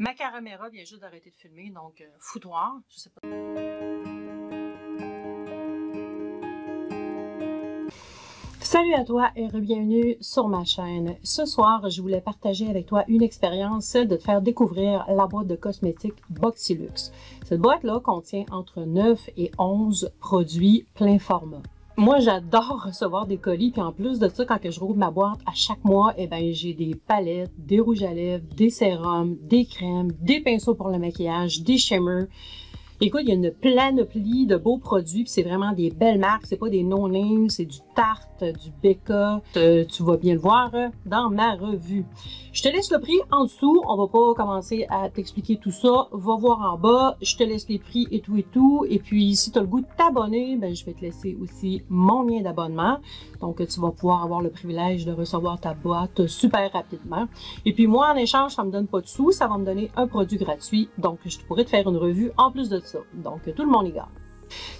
Ma caméra vient juste d'arrêter de filmer, donc foutoir, je sais pas. Salut à toi et bienvenue sur ma chaîne. Ce soir, je voulais partager avec toi une expérience, celle de te faire découvrir la boîte de cosmétiques Boxylux. Cette boîte-là contient entre 9 et 11 produits plein format. Moi, j'adore recevoir des colis, puis en plus de ça, quand je rouvre ma boîte à chaque mois, eh ben, j'ai des palettes, des rouges à lèvres, des sérums, des crèmes, des pinceaux pour le maquillage, des shimmers. Écoute, il y a une panoplie de beaux produits, puis c'est vraiment des belles marques, c'est pas des no-names, c'est du Tarte, du Becca, tu vas bien le voir dans ma revue. Je te laisse le prix en dessous, on va pas commencer à t'expliquer tout ça, va voir en bas, je te laisse les prix et tout, et puis si tu as le goût de t'abonner, ben je vais te laisser aussi mon lien d'abonnement, donc tu vas pouvoir avoir le privilège de recevoir ta boîte super rapidement. Et puis moi, en échange, ça me donne pas de sous, ça va me donner un produit gratuit, donc je pourrais te faire une revue en plus de ça. Donc, tout le monde y gagne.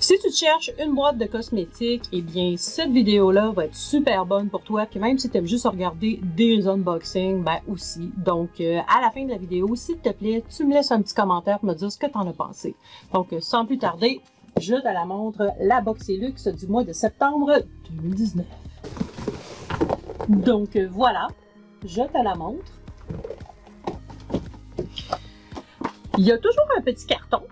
Si tu cherches une boîte de cosmétiques, eh bien, cette vidéo-là va être super bonne pour toi. Puis même si tu aimes juste regarder des unboxings, ben aussi. Donc, à la fin de la vidéo, s'il te plaît, tu me laisses un petit commentaire pour me dire ce que tu en as pensé. Donc, sans plus tarder, je te la montre, la Boxylux du mois de septembre 2019. Donc, voilà, je te la montre. Il y a toujours un petit carton.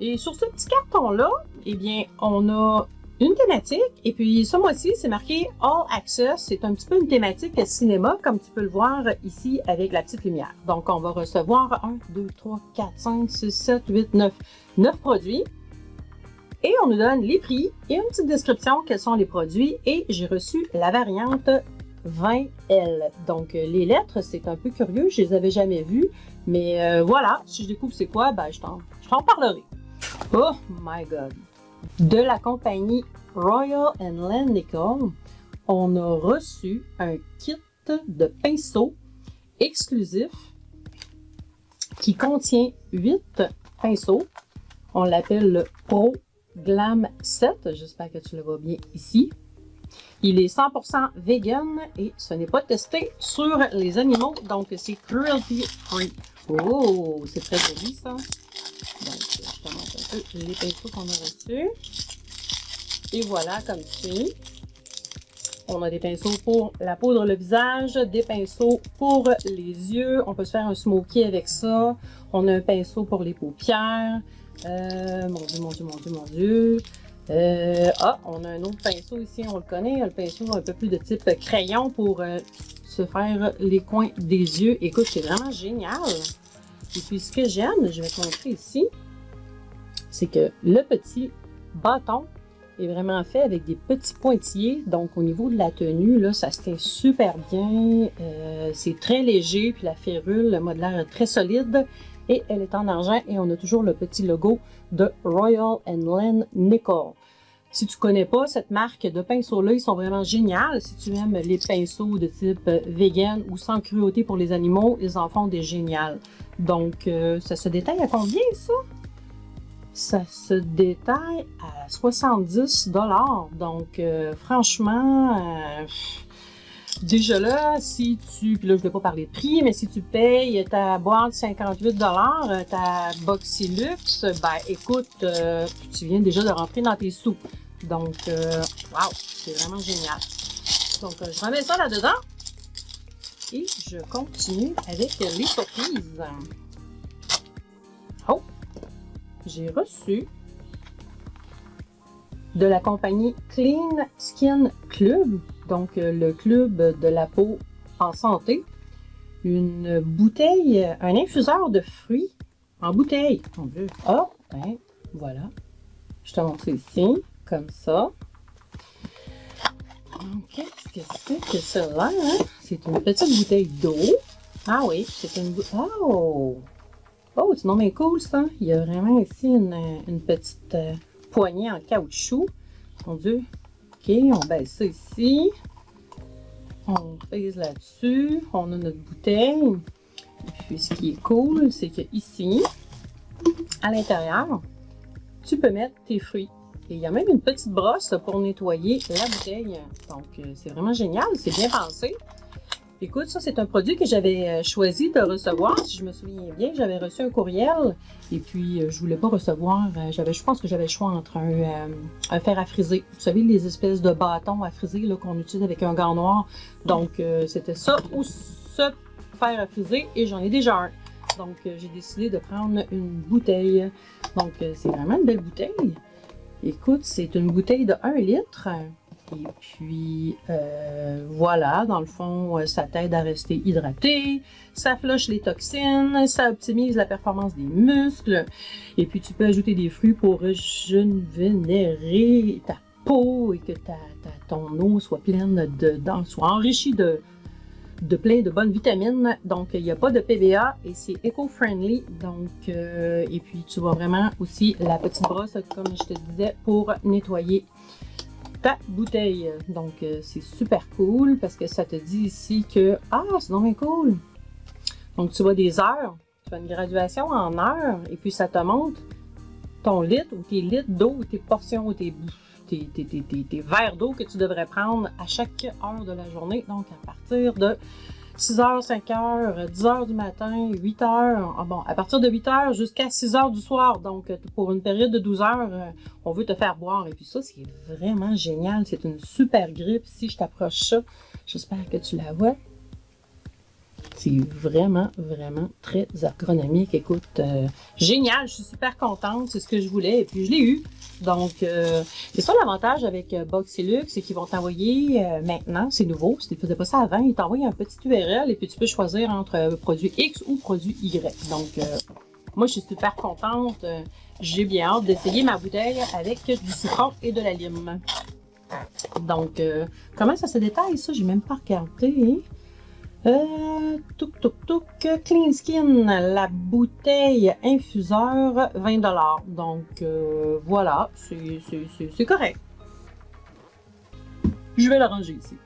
Et sur ce petit carton-là, eh bien, on a une thématique. Et puis, ce mois-ci, c'est marqué All Access. C'est un petit peu une thématique cinéma, comme tu peux le voir ici avec la petite lumière. Donc, on va recevoir 1, 2, 3, 4, 5, 6, 7, 8, 9. 9 produits. Et on nous donne les prix et une petite description, quels sont les produits. Et j'ai reçu la variante 20L. Donc, les lettres, c'est un peu curieux. Je les avais jamais vues. Mais voilà, si je découvre c'est quoi, ben, je t'en parlerai. Oh my God! De la compagnie Royal & Langnickel, on a reçu un kit de pinceaux exclusif qui contient 8 pinceaux. On l'appelle le Pro Glam 7. J'espère que tu le vois bien ici. Il est 100% vegan et ce n'est pas testé sur les animaux, donc c'est cruelty free. Oh, c'est très joli ça. Donc, je te montre un peu les pinceaux qu'on a reçus. Et voilà, comme suit. On a des pinceaux pour la poudre, le visage, des pinceaux pour les yeux. On peut se faire un smoky avec ça. On a un pinceau pour les paupières. Mon Dieu, mon Dieu, mon Dieu, mon Dieu. On a un autre pinceau ici, on le connaît. Le pinceau un peu plus de type crayon pour se faire les coins des yeux. Écoute, c'est vraiment génial. Et puis, ce que j'aime, je vais te montrer ici, c'est que le petit bâton est vraiment fait avec des petits pointillés. Donc, au niveau de la tenue, là, ça se tient super bien. C'est très léger, puis la férule, le modelage est très solide. Et elle est en argent et on a toujours le petit logo de Royal & Langnickel. Si tu ne connais pas cette marque de pinceaux-là, ils sont vraiment géniaux. Si tu aimes les pinceaux de type vegan ou sans cruauté pour les animaux, ils en font des géniales. Donc, ça se détaille à combien, ça? Ça se détaille à 70 $. Donc, franchement, déjà là, si tu, puis là, je ne vais pas parler de prix, mais si tu payes ta boîte 58 $, ta Boxylux, ben, écoute, tu viens déjà de rentrer dans tes sous. Donc, wow, c'est vraiment génial. Donc, je remets ça là-dedans. Et je continue avec les surprises. Oh! J'ai reçu de la compagnie Clean Skin Club, donc le club de la peau en santé, une bouteille, un infuseur de fruits en bouteille. On veut. Ah, ben voilà. Je te montre ici, comme ça. Donc, qu'est-ce que c'est que cela? Hein? C'est une petite bouteille d'eau. Ah oui, c'est une bouteille. Oh! Oh, c'est non mais cool ça. Il y a vraiment ici une petite poignée en caoutchouc. Mon Dieu. Ok, on baisse ça ici. On pèse là-dessus. On a notre bouteille. Et puis, ce qui est cool, c'est que ici, à l'intérieur, tu peux mettre tes fruits. Et il y a même une petite brosse pour nettoyer la bouteille. Donc, c'est vraiment génial. C'est bien pensé. Écoute, ça c'est un produit que j'avais choisi de recevoir. Si je me souviens bien, j'avais reçu un courriel et puis je voulais pas recevoir. Je pense que j'avais le choix entre un fer à friser. Vous savez, les espèces de bâtons à friser qu'on utilise avec un gant noir. Donc c'était ça ou ce fer à friser et j'en ai déjà un. Donc j'ai décidé de prendre une bouteille. Donc c'est vraiment une belle bouteille. Écoute, c'est une bouteille de 1 litre. Et puis, voilà, dans le fond, ça t'aide à rester hydraté, ça flush les toxines, ça optimise la performance des muscles. Et puis, tu peux ajouter des fruits pour régénérer ta peau et que ton eau soit pleine soit enrichie de plein de bonnes vitamines. Donc, il n'y a pas de PBA et c'est éco-friendly. Donc, et puis, tu vois vraiment aussi la petite brosse, comme je te disais, pour nettoyer ta bouteille. Donc, c'est super cool parce que ça te dit ici que, ah, c'est vraiment cool. Donc, tu vois des heures, tu fais une graduation en heures et puis ça te montre ton litre ou tes litres d'eau, tes portions ou tes verres d'eau que tu devrais prendre à chaque heure de la journée. Donc, à partir de 6h, 5h, 10h du matin, 8h, ah bon, à partir de 8h jusqu'à 6h du soir. Donc, pour une période de 12 heures, on veut te faire boire. Et puis ça, c'est vraiment génial. C'est une super grippe. Si je t'approche ça, j'espère que tu la vois. C'est vraiment, vraiment très ergonomique. Écoute, génial. Je suis super contente. C'est ce que je voulais. Et puis, je l'ai eu. Donc, c'est ça l'avantage avec Boxylux, c'est qu'ils vont t'envoyer maintenant, c'est nouveau, si tu ne faisais pas ça avant, ils t'envoient un petit URL et puis tu peux choisir entre produit X ou produit Y. Donc, moi, je suis super contente. J'ai bien hâte d'essayer ma bouteille avec du citron et de la lime. Donc, comment ça se détaille, ça? J'ai même pas regardé. Clean Skin, la bouteille infuseur, 20 $. Donc, voilà, c'est correct. Je vais la ranger ici.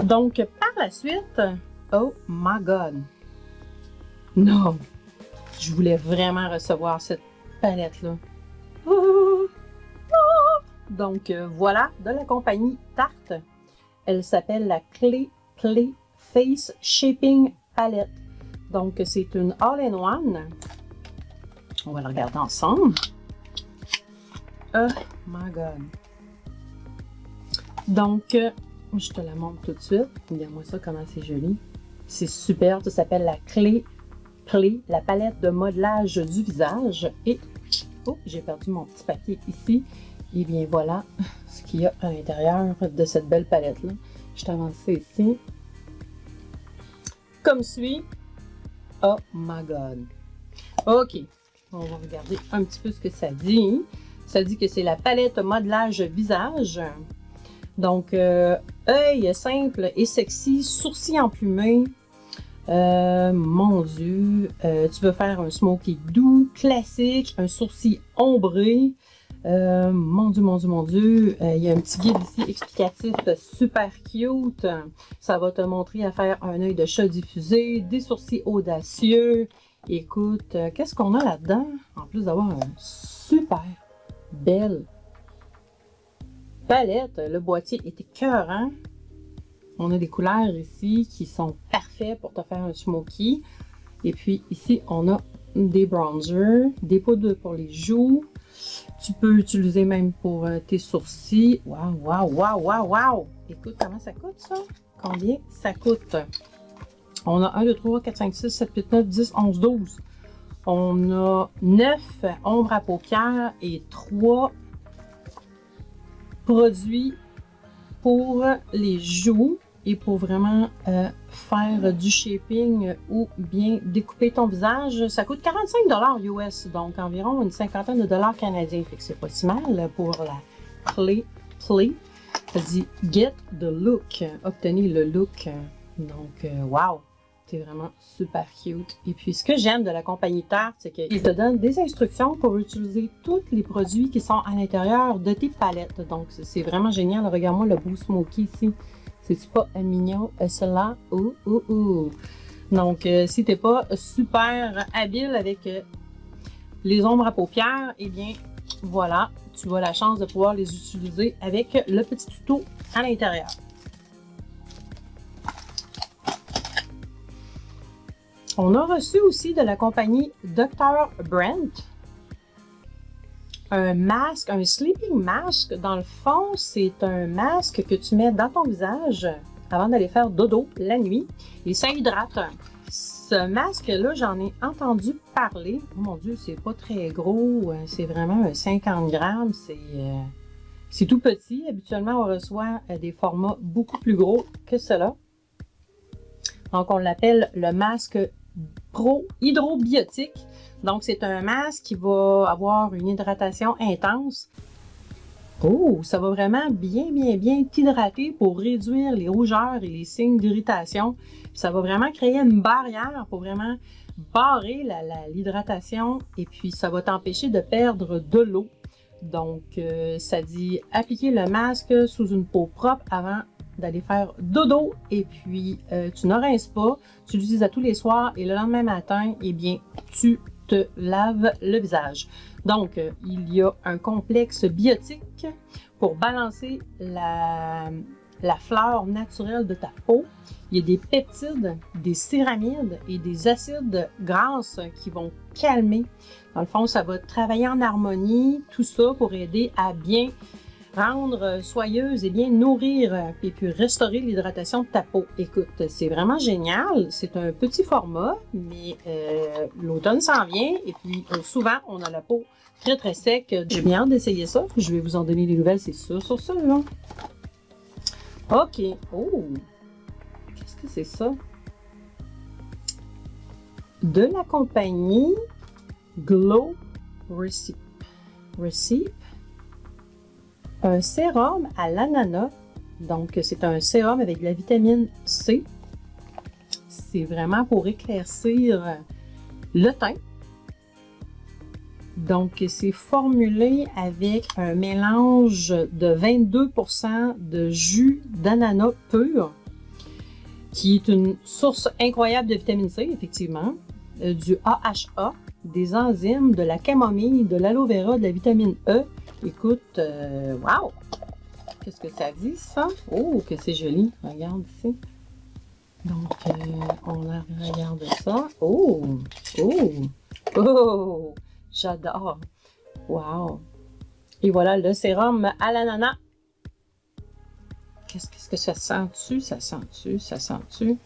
Donc, par la suite, oh my God. Non, je voulais vraiment recevoir cette palette-là. Donc, voilà, de la compagnie Tarte. Elle s'appelle la Clay Face Shaping Palette. Donc, c'est une all-in-one. On va la regarder ensemble. Oh my God. Donc, je te la montre tout de suite. Regarde-moi ça, comment c'est joli. C'est super. Ça s'appelle la Clay, la palette de modelage du visage. Et, oh, j'ai perdu mon petit papier ici. Et bien, voilà ce qu'il y a à l'intérieur de cette belle palette-là. Je t'avance ça ici. Comme suit. Oh my God. OK. On va regarder un petit peu ce que ça dit. Ça dit que c'est la palette modelage visage. Donc, œil simple et sexy, sourcils emplumés. Mon Dieu. Tu peux faire un smoky doux, classique, un sourcil ombré. Mon Dieu, mon Dieu, mon Dieu. Il y a un petit guide ici explicatif super cute. Ça va te montrer à faire un œil de chat diffusé, des sourcils audacieux. Écoute, qu'est-ce qu'on a là-dedans? En plus d'avoir une super belle palette. Le boîtier est écœurant. On a des couleurs ici qui sont parfaits pour te faire un smoky. Et puis ici, on a des bronzers, des poudres pour les joues. Tu peux utiliser même pour tes sourcils. Waouh, waouh, waouh, waouh, waouh! Écoute, comment ça coûte ça? Combien ça coûte? On a 1, 2, 3, 4, 5, 6, 7, 8, 9, 10, 11, 12. On a 9 ombres à paupières et 3 produits pour les joues et pour vraiment faire du shaping ou bien découper ton visage. Ça coûte 45 $ US, donc environ une cinquantaine de dollars canadiens. Fait que c'est pas si mal pour la Clay. Ça dit « Get the look », obtenez le look. Donc, wow! C'est vraiment super cute. Et puis, ce que j'aime de la compagnie Tarte, c'est qu'ils te donnent des instructions pour utiliser tous les produits qui sont à l'intérieur de tes palettes. Donc, c'est vraiment génial. Regarde-moi le beau smoky ici. C'est pas mignon, cela? Donc, si t'es pas super habile avec les ombres à paupières, eh bien, voilà, tu as la chance de pouvoir les utiliser avec le petit tuto à l'intérieur. On a reçu aussi de la compagnie Dr. Brent un masque, un sleeping mask. Dans le fond, c'est un masque que tu mets dans ton visage avant d'aller faire dodo la nuit et ça hydrate. Ce masque-là, j'en ai entendu parler. Oh mon Dieu, c'est pas très gros, c'est vraiment 50 grammes, c'est tout petit. Habituellement, on reçoit des formats beaucoup plus gros que cela. Donc, on l'appelle le masque Pro Hydrobiotique. Donc, c'est un masque qui va avoir une hydratation intense. Oh, ça va vraiment bien t'hydrater pour réduire les rougeurs et les signes d'irritation. Ça va vraiment créer une barrière pour vraiment barrer l'hydratation et puis ça va t'empêcher de perdre de l'eau. Donc, ça dit appliquer le masque sous une peau propre avant d'aller faire dodo et puis tu ne rinces pas, tu l'utilises à tous les soirs et le lendemain matin, eh bien, tu te laves le visage. Donc, il y a un complexe biotique pour balancer la flore naturelle de ta peau. Il y a des peptides, des céramides et des acides grasses qui vont calmer. Dans le fond, ça va travailler en harmonie, tout ça pour aider à bien rendre soyeuse et bien nourrir et puis restaurer l'hydratation de ta peau. Écoute, c'est vraiment génial. C'est un petit format, mais l'automne s'en vient et puis souvent, on a la peau très sec. J'ai bien hâte d'essayer ça. Je vais vous en donner des nouvelles, c'est sûr, sur ça, là. OK. Oh! Qu'est-ce que c'est ça? De la compagnie Glow Recipe. Un sérum à l'ananas. Donc, c'est un sérum avec de la vitamine C. C'est vraiment pour éclaircir le teint. Donc, c'est formulé avec un mélange de 22% de jus d'ananas pur, qui est une source incroyable de vitamine C, effectivement, du AHA, des enzymes, de la camomille, de l'aloe vera, de la vitamine E. Écoute, wow! Qu'est-ce que ça dit, ça? Oh, que c'est joli! Regarde ici. Donc, on regarde ça. Oh! Oh! Oh! J'adore! Wow! Et voilà le sérum à l'ananas. Qu'est-ce que ça sent-tu? Ça sent-tu? Ça sent-tu?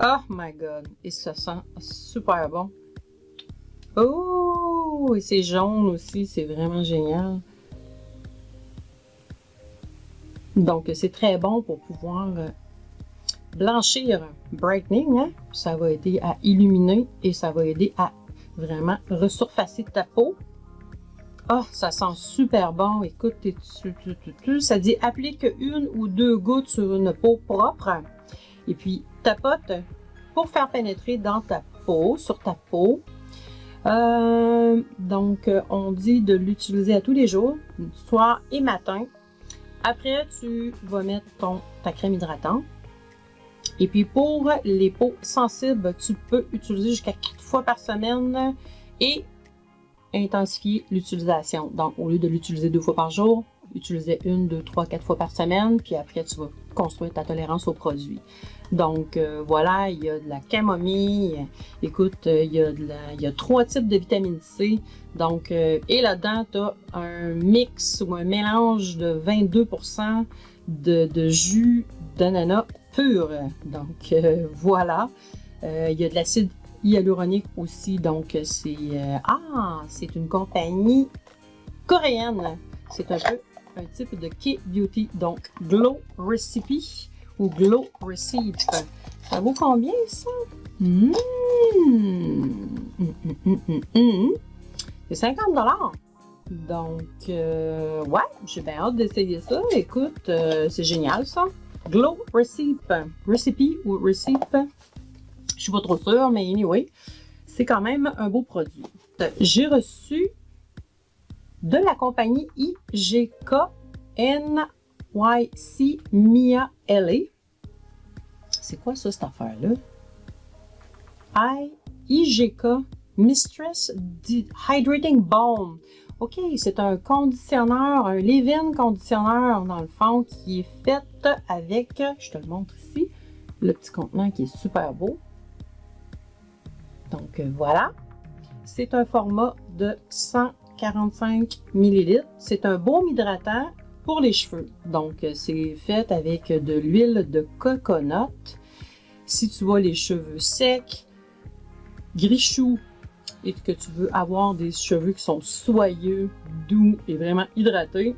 Oh my God! Et ça sent super bon. Oh! Et c'est jaune aussi, c'est vraiment génial. Donc, c'est très bon pour pouvoir blanchir, brightening, hein? Ça va aider à illuminer et ça va aider à vraiment resurfacer ta peau. Ah, ça sent super bon. Écoute, ça dit applique 1 ou 2 gouttes sur une peau propre et puis tapote pour faire pénétrer dans ta peau, sur ta peau. Donc, on dit de l'utiliser à tous les jours, soir et matin. Après, tu vas mettre ta crème hydratante. Et puis, pour les peaux sensibles, tu peux utiliser jusqu'à 4 fois par semaine et intensifier l'utilisation. Donc, au lieu de l'utiliser 2 fois par jour, utiliser 1, 2, 3, 4 fois par semaine. Puis après, tu vas construire ta tolérance aux produits. Donc, voilà, il y a de la camomille. Écoute, il y a 3 types de vitamine C. Donc, et là-dedans, tu as un mix ou un mélange de 22% de jus d'ananas pur. Donc, voilà. Il y a de l'acide hyaluronique aussi. Donc, c'est une compagnie coréenne. C'est un peu un type de K-Beauty. Donc, Glow Recipe ou Glow Recipe. Ça vaut combien, ça? C'est 50 $. Donc, ouais, j'ai bien hâte d'essayer ça. Écoute, c'est génial, ça. Glow Recipe. Recipe ou Recipe. Je suis pas trop sûre, mais anyway, c'est quand même un beau produit. J'ai reçu de la compagnie IGK NYC Mia LA. C'est quoi ça, cette affaire-là? IGK Mistress Hydrating Balm. OK, c'est un conditionneur, un leave-in conditionneur, dans le fond, qui est fait avec, je te le montre ici, le petit contenant qui est super beau. Donc voilà, c'est un format de 145 ml. C'est un baume hydratant pour les cheveux. Donc c'est fait avec de l'huile de coconut. Si tu as les cheveux secs, gris-choux, et que tu veux avoir des cheveux qui sont soyeux, doux et vraiment hydratés,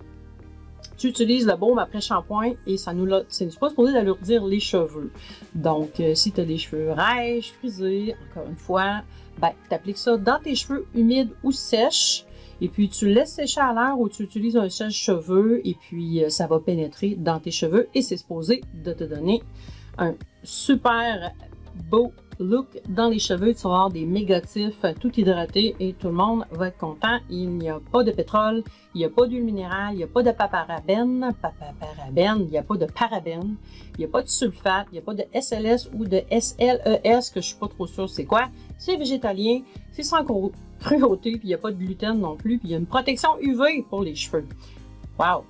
tu utilises le baume après shampoing et ça c'est pas supposé d'alourdir les cheveux. Donc, si tu as les cheveux rêches, frisés, encore une fois, ben, tu appliques ça dans tes cheveux humides ou sèches et puis tu le laisses sécher à l'air ou tu utilises un sèche-cheveux et puis ça va pénétrer dans tes cheveux et c'est supposé de te donner un super beau look dans les cheveux. Tu vas avoir des mégatifs tout hydratés et tout le monde va être content. Il n'y a pas de pétrole, il n'y a pas d'huile minérale, il n'y a pas de parabène, il n'y a pas de parabène, il n'y a pas de sulfate, il n'y a pas de SLS ou de SLES que je suis pas trop sûre c'est quoi. C'est végétalien, c'est sans cruauté, puis il n'y a pas de gluten non plus, puis il y a une protection UV pour les cheveux. Wow!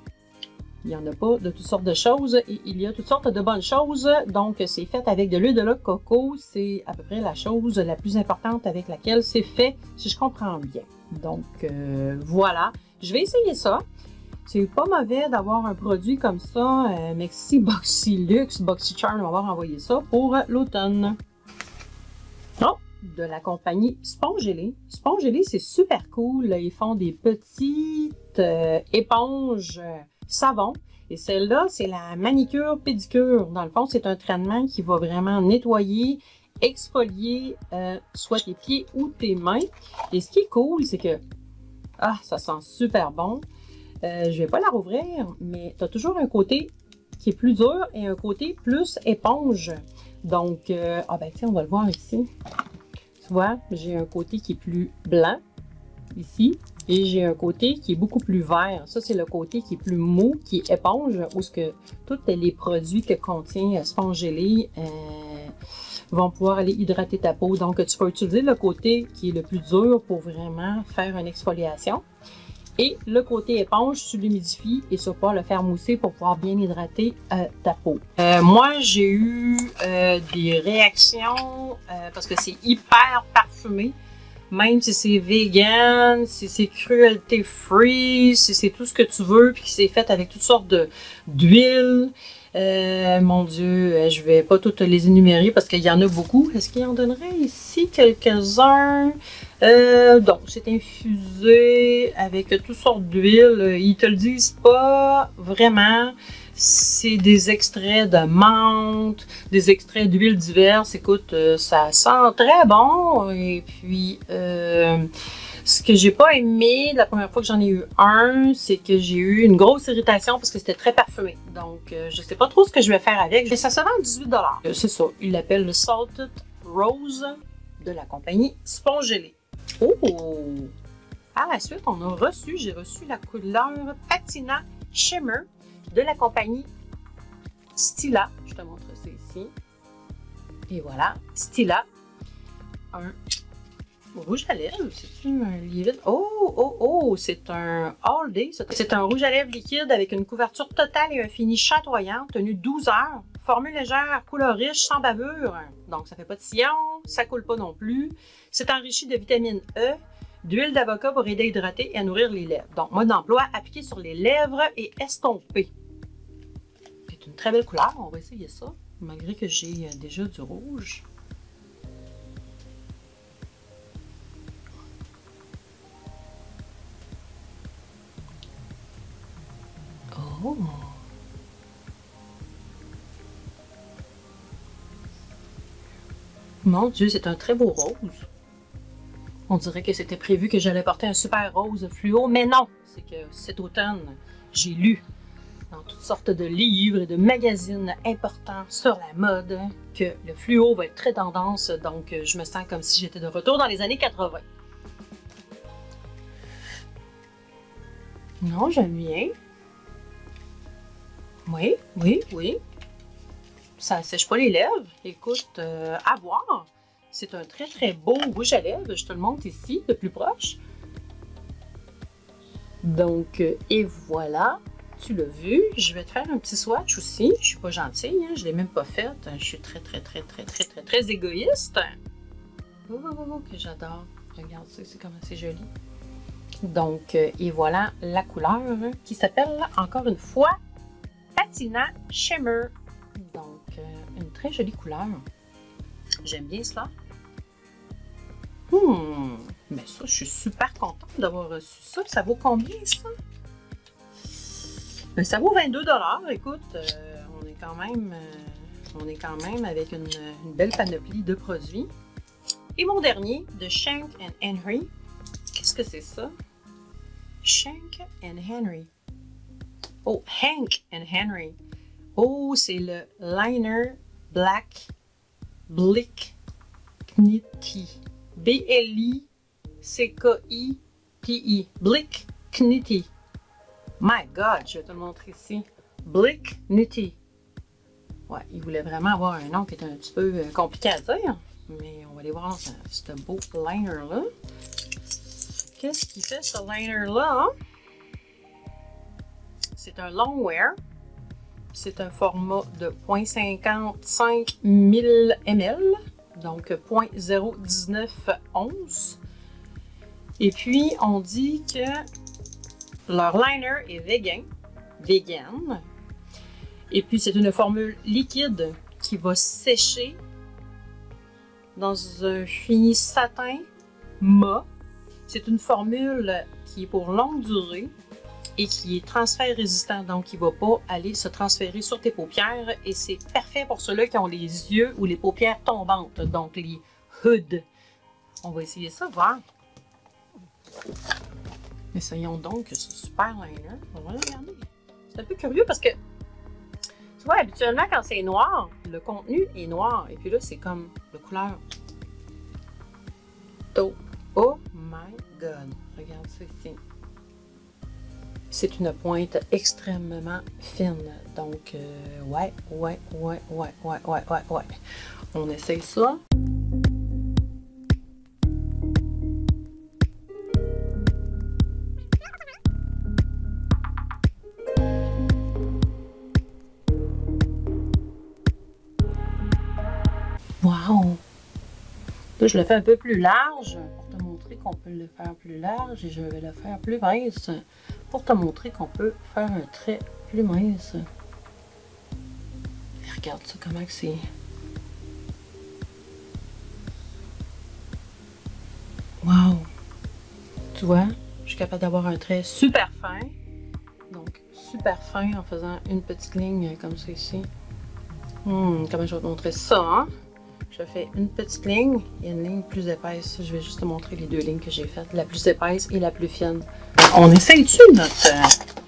Il n'y en a pas de toutes sortes de choses et il y a toutes sortes de bonnes choses. Donc, c'est fait avec de l'huile de coco. C'est à peu près la chose la plus importante avec laquelle c'est fait, si je comprends bien. Donc, voilà. Je vais essayer ça. C'est pas mauvais d'avoir un produit comme ça. Merci Boxylux, BoxyCharm m'avoir envoyé ça pour l'automne. Oh! De la compagnie Spongelé. Spongelé, c'est super cool. Ils font des petites éponges savon. Et celle-là, c'est la manicure pédicure. Dans le fond, c'est un traitement qui va vraiment nettoyer, exfolier soit tes pieds ou tes mains. Et ce qui est cool, c'est que ça sent super bon. Je vais pas la rouvrir, mais tu as toujours un côté qui est plus dur et un côté plus éponge. Donc, tiens, on va le voir ici. Tu vois, j'ai un côté qui est plus blanc ici. Et j'ai un côté qui est beaucoup plus vert. Ça, c'est le côté qui est plus mou, qui est éponge, où ce que tous les produits que contient Spongelé vont pouvoir aller hydrater ta peau. Donc, tu vas utiliser le côté qui est le plus dur pour vraiment faire une exfoliation. Et le côté éponge, tu l'humidifies et tu vas pouvoir le faire mousser pour pouvoir bien hydrater ta peau. Moi, j'ai eu des réactions parce que c'est hyper parfumé. Même si c'est vegan, si c'est cruelty free, si c'est tout ce que tu veux, puis que c'est fait avec toutes sortes d'huile. Mon Dieu, je vais pas toutes les énumérer parce qu'il y en a beaucoup. Est-ce qu'il y en donnerait ici quelques-uns? Donc, c'est infusé avec toutes sortes d'huile. Ils te le disent pas vraiment. C'est des extraits de menthe, des extraits d'huiles diverses. Écoute, ça sent très bon. Et puis, ce que j'ai pas aimé la première fois que j'en ai eu un, c'est que j'ai eu une grosse irritation parce que c'était très parfumé. Donc, je sais pas trop ce que je vais faire avec. Mais ça se vend à 18 $. C'est ça. Il l'appelle le Salted Rose de la compagnie Spongelé. Oh! Par la suite, j'ai reçu la couleur Patina Shimmer de la compagnie Stila. Je te montre ça ici. Et voilà, Stila. Un rouge à lèvres. C'est un liquide. Oh, c'est un All Day. C'est un rouge à lèvres liquide avec une couverture totale et un fini chatoyant, tenu 12 heures. Formule légère, couleur riche, sans bavure. Donc, ça fait pas de sillon, ça coule pas non plus. C'est enrichi de vitamine E, d'huile d'avocat pour aider à hydrater et à nourrir les lèvres. Donc, mode d'emploi, appliqué sur les lèvres et estompé. C'est une très belle couleur, on va essayer ça, malgré que j'ai déjà du rouge. Oh! Mon Dieu, c'est un très beau rose. On dirait que c'était prévu que j'allais porter un super rose fluo, mais non! C'est que cet automne, j'ai lu dans toutes sortes de livres et de magazines importants sur la mode que le fluo va être très tendance, donc je me sens comme si j'étais de retour dans les années 80. Non, j'aime bien. Oui. Ça sèche pas les lèvres. Écoute, à voir. C'est un très très beau rouge à lèvres. Je te le montre ici, de plus proche. Donc, et voilà. Tu l'as vu. Je vais te faire un petit swatch aussi. Je suis pas gentille, hein? Je l'ai même pas fait. Je suis très égoïste. que j'adore. Regarde ça, c'est comme c'est joli. Donc, et voilà la couleur qui s'appelle, encore une fois, Patina Shimmer. Donc, une très jolie couleur. J'aime bien cela. Mais ça, je suis super contente d'avoir reçu ça. Ça vaut combien, ça? Ben, ça vaut 22 $. Écoute, on est quand même avec une belle panoplie de produits. Et mon dernier, de Shank & Henry. Qu'est-ce que c'est ça? Shank & Henry. Oh, Hank & Henry. Oh, c'est le Liner Black Blick Knitty. B-L-I-C-K-I-T-I. Blick Knitty. My God, je vais te le montrer ici. Blick Knitty. Ouais, il voulait vraiment avoir un nom qui est un petit peu compliqué à dire. Mais on va aller voir ce beau liner-là. Qu'est-ce qui fait ce liner-là? C'est un long wear. C'est un format de 0.55 ml. Donc 0.019 onces. Et puis, on dit que leur liner est vegan. Et puis, c'est une formule liquide qui va sécher dans un fini satin mat. C'est une formule qui est pour longue durée et qui est transfert résistant. Donc, il ne va pas aller se transférer sur tes paupières. Et c'est parfait pour ceux-là qui ont les yeux ou les paupières tombantes. Donc, les hoods. On va essayer ça, voir. Essayons donc ce super liner. On va regarder. C'est un peu curieux parce que, tu vois, habituellement, quand c'est noir, le contenu est noir. Et puis là, c'est comme la couleur taupe. Oh my God! Regarde ça ici. C'est une pointe extrêmement fine. Donc, ouais. On essaye ça. Wow! Là, je le fais un peu plus large pour te montrer qu'on peut le faire plus large et je vais le faire plus mince pour te montrer qu'on peut faire un trait plus mince. Et regarde ça, comment que c'est. Wow! Tu vois, je suis capable d'avoir un trait super fin. Donc, super fin en faisant une petite ligne comme ça ici. Comment je vais te montrer ça, hein? Je fais une petite ligne et une ligne plus épaisse. Je vais juste te montrer les deux lignes que j'ai faites, la plus épaisse et la plus fine. On essaye-tu notre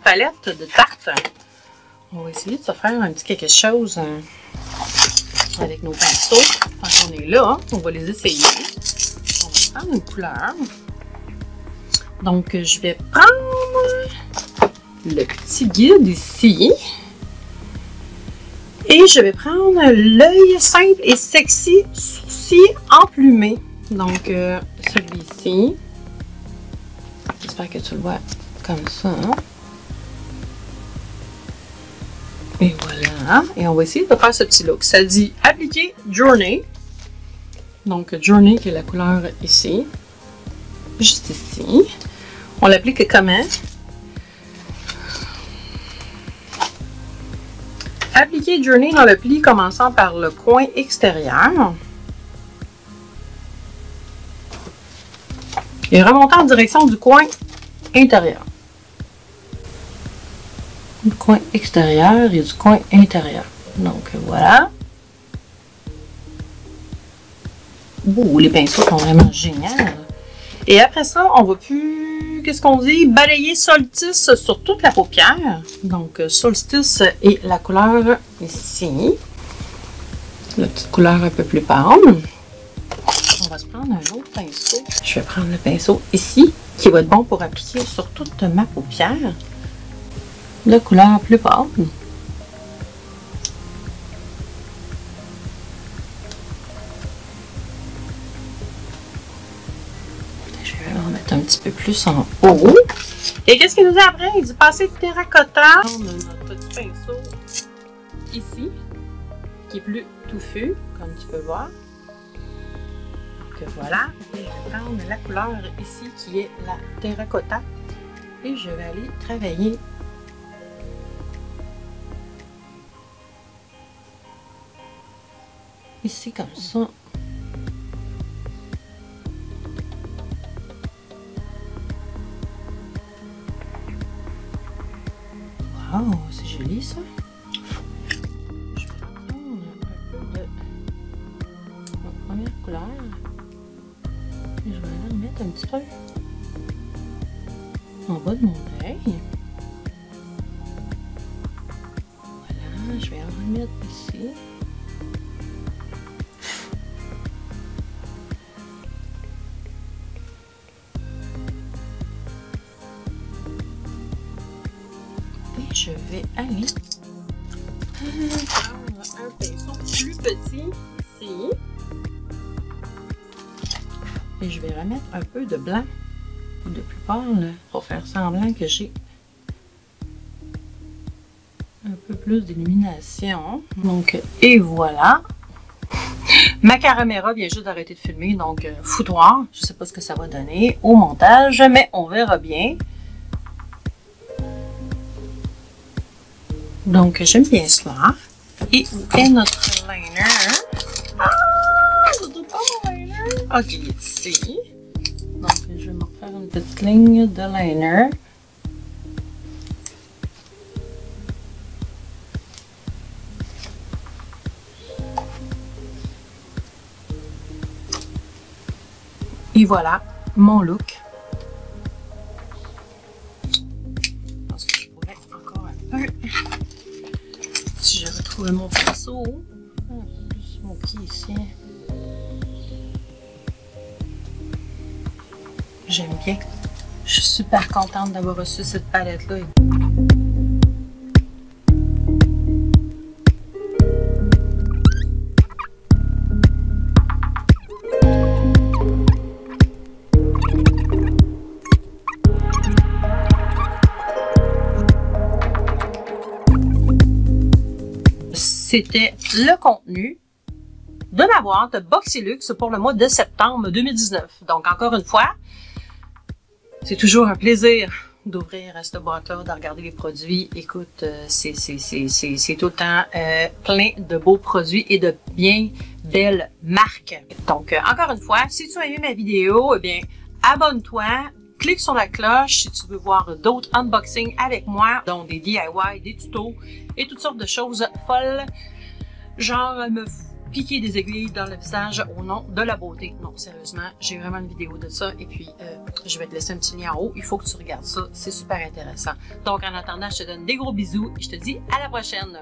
palette de tarte? On va essayer de se faire un petit quelque chose avec nos pinceaux. Quand on est là, hein, on va les essayer. On va prendre une couleur. Donc, je vais prendre le petit guide ici. Et je vais prendre l'œil simple et sexy sourcil emplumé. Donc, celui-ci. J'espère que tu le vois comme ça. Hein? Et voilà. Et on va essayer de faire ce petit look. Ça dit appliquer Journey. Donc, Journey qui est la couleur ici. Juste ici. On l'applique comment? Appliquer Journey dans le pli commençant par le coin extérieur. Et remontant en direction du coin intérieur. Du coin extérieur et du coin intérieur. Donc voilà. Ouh, les pinceaux sont vraiment géniaux. Et après ça, on va plus, qu'est-ce qu'on dit? Balayer Solstice sur toute la paupière. Donc, Solstice est la couleur ici. La petite couleur un peu plus pâle. On va se prendre un autre pinceau. Je vais prendre le pinceau ici, qui va être bon pour appliquer sur toute ma paupière. La couleur plus pâle. Un petit peu plus en haut. Et qu'est-ce qu'il nous dit après? Il dit passer de terracotta. On a notre petit pinceau ici, qui est plus touffu, comme tu peux voir. Donc voilà, et je vais prendre la couleur ici qui est la terracotta et je vais aller travailler ici comme ça. Wow, c'est joli ça. Je vais prendre un peu de ma première couleur et je vais en mettre un petit peu en bas de mon œil. Voilà, je vais en remettre ici. Et je vais aller prendre un pinceau plus petit ici. Et je vais remettre un peu de blanc ou de plus pâle pour faire semblant que j'ai un peu plus d'illumination. Donc, et voilà. Ma caméra vient juste d'arrêter de filmer, donc foutoir. Je ne sais pas ce que ça va donner au montage, mais on verra bien. Donc, j'aime bien cela. Et où est notre liner? Ah! Notre pas liner! Ok, il est ici. Donc, je vais me refaire une petite ligne de liner. Et voilà mon look. Je pense que je pourrais encore un peu. Si je retrouve mon pinceau. Juste mon pied ici. J'aime bien. Je suis super contente d'avoir reçu cette palette-là. C'était le contenu de ma boîte Boxylux pour le mois de septembre 2019. Donc, encore une fois, c'est toujours un plaisir d'ouvrir cette boîte-là, de regarder les produits. Écoute, c'est tout le temps plein de beaux produits et de bien belles marques. Donc, encore une fois, si tu as aimé ma vidéo, eh bien, abonne-toi. Clique sur la cloche si tu veux voir d'autres unboxings avec moi, dont des DIY, des tutos et toutes sortes de choses folles, genre me piquer des aiguilles dans le visage au nom de la beauté. Non, sérieusement, j'ai vraiment une vidéo de ça et puis je vais te laisser un petit lien en haut. Il faut que tu regardes ça, c'est super intéressant. Donc en attendant, je te donne des gros bisous et je te dis à la prochaine.